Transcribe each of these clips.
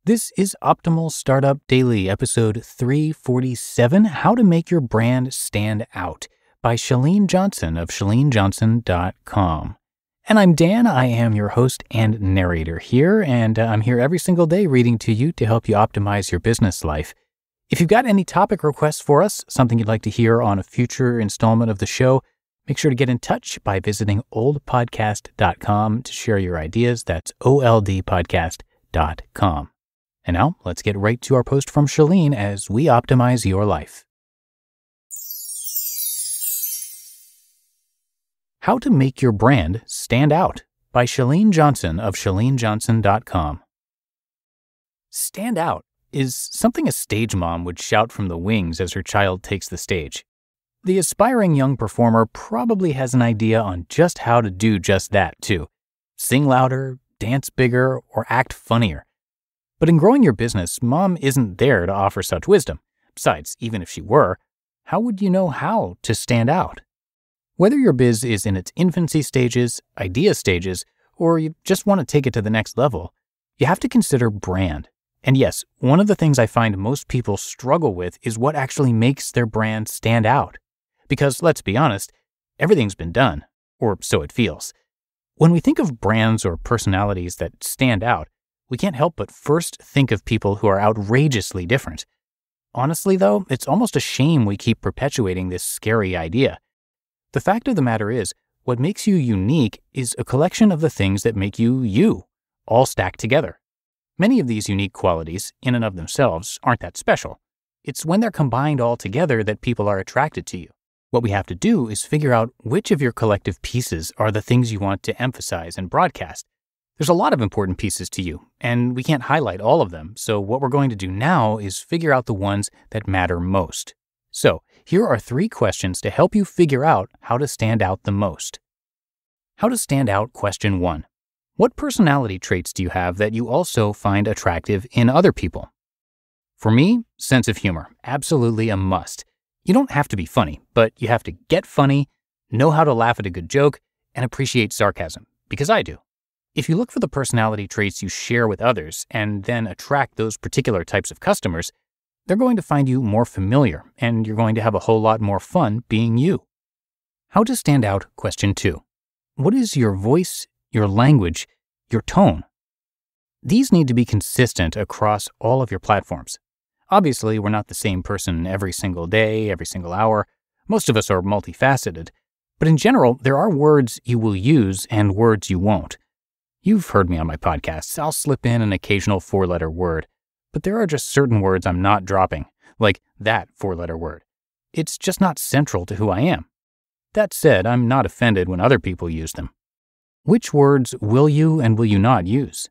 This is Optimal Startup Daily, episode 347, How to Make Your Brand Stand Out, by Chalene Johnson of ChaleneJohnson.com. And I'm Dan. I am your host and narrator here, and I'm here every single day reading to you to help you optimize your business life. If you've got any topic requests for us, something you'd like to hear on a future installment of the show, make sure to get in touch by visiting oldpodcast.com to share your ideas. That's oldpodcast.com. And now, let's get right to our post from Chalene as we optimize your life. How to Make Your Brand Stand Out, by Chalene Johnson of ChaleneJohnson.com. Stand out is something a stage mom would shout from the wings as her child takes the stage. The aspiring young performer probably has an idea on just how to do just that, too. Sing louder, dance bigger, or act funnier. But in growing your business, mom isn't there to offer such wisdom. Besides, even if she were, how would you know how to stand out? Whether your biz is in its infancy stages, idea stages, or you just want to take it to the next level, you have to consider brand. And yes, one of the things I find most people struggle with is what actually makes their brand stand out. Because, let's be honest, everything's been done, or so it feels. When we think of brands or personalities that stand out, we can't help but first think of people who are outrageously different. Honestly, though, it's almost a shame we keep perpetuating this scary idea. The fact of the matter is, what makes you unique is a collection of the things that make you you, all stacked together. Many of these unique qualities, in and of themselves, aren't that special. It's when they're combined all together that people are attracted to you. What we have to do is figure out which of your collective pieces are the things you want to emphasize and broadcast. There's a lot of important pieces to you, and we can't highlight all of them, so what we're going to do now is figure out the ones that matter most. So, here are 3 questions to help you figure out how to stand out the most. How to stand out, question 1. What personality traits do you have that you also find attractive in other people? For me, sense of humor, absolutely a must. You don't have to be funny, but you have to get funny, know how to laugh at a good joke, and appreciate sarcasm, because I do. If you look for the personality traits you share with others and then attract those particular types of customers, they're going to find you more familiar, and you're going to have a whole lot more fun being you. How to stand out, question 2. What is your voice, your language, your tone? These need to be consistent across all of your platforms. Obviously, we're not the same person every single day, every single hour. Most of us are multifaceted. But in general, there are words you will use and words you won't. You've heard me on my podcasts. I'll slip in an occasional 4-letter word. But there are just certain words I'm not dropping, like that 4-letter word. It's just not central to who I am. That said, I'm not offended when other people use them. Which words will you and will you not use?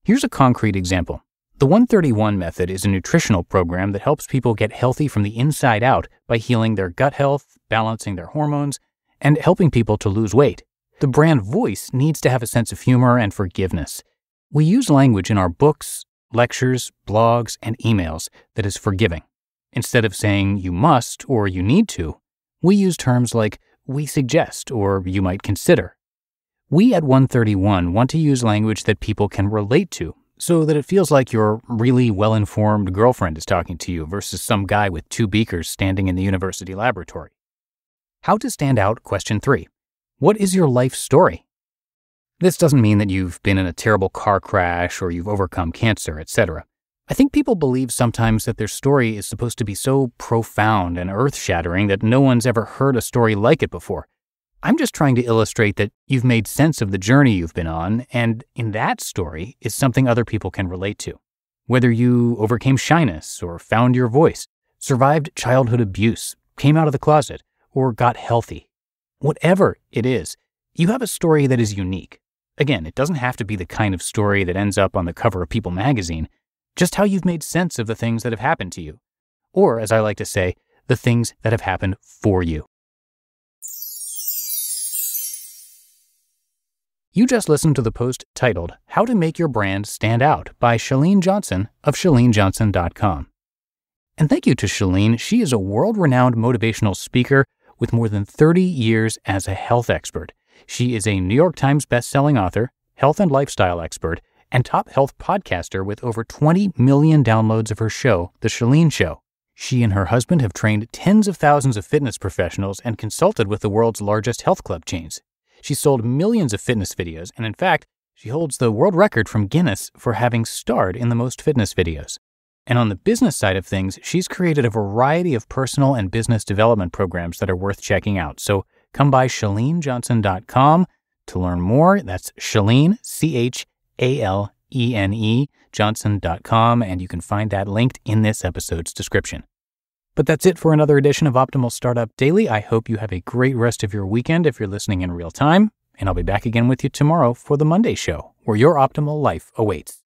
Here's a concrete example. The 131 method is a nutritional program that helps people get healthy from the inside out by healing their gut health, balancing their hormones, and helping people to lose weight. The brand voice needs to have a sense of humor and forgiveness. We use language in our books, lectures, blogs, and emails that is forgiving. Instead of saying you must or you need to, we use terms like we suggest or you might consider. We at 131 want to use language that people can relate to so that it feels like your really well-informed girlfriend is talking to you versus some guy with 2 beakers standing in the university laboratory. How to stand out, question 3. What is your life story? This doesn't mean that you've been in a terrible car crash or you've overcome cancer, etc. I think people believe sometimes that their story is supposed to be so profound and earth-shattering that no one's ever heard a story like it before. I'm just trying to illustrate that you've made sense of the journey you've been on, and in that story is something other people can relate to. Whether you overcame shyness or found your voice, survived childhood abuse, came out of the closet, or got healthy. Whatever it is, you have a story that is unique. Again, it doesn't have to be the kind of story that ends up on the cover of People magazine, just how you've made sense of the things that have happened to you. Or, as I like to say, the things that have happened for you. You just listened to the post titled, How to Make Your Brand Stand Out by Chalene Johnson of ChaleneJohnson.com. And thank you to Chalene. She is a world-renowned motivational speaker with more than 30 years as a health expert. She is a New York Times best-selling author, health and lifestyle expert, and top health podcaster with over 20 million downloads of her show, The Chalene Show. She and her husband have trained tens of thousands of fitness professionals and consulted with the world's largest health club chains. She's sold millions of fitness videos, and in fact, she holds the world record from Guinness for having starred in the most fitness videos. And on the business side of things, she's created a variety of personal and business development programs that are worth checking out. So come by ChaleneJohnson.com to learn more. That's Chalene, Chalene, Johnson.com, and you can find that linked in this episode's description. But that's it for another edition of Optimal Startup Daily. I hope you have a great rest of your weekend if you're listening in real time, and I'll be back again with you tomorrow for the Monday show, where your optimal life awaits.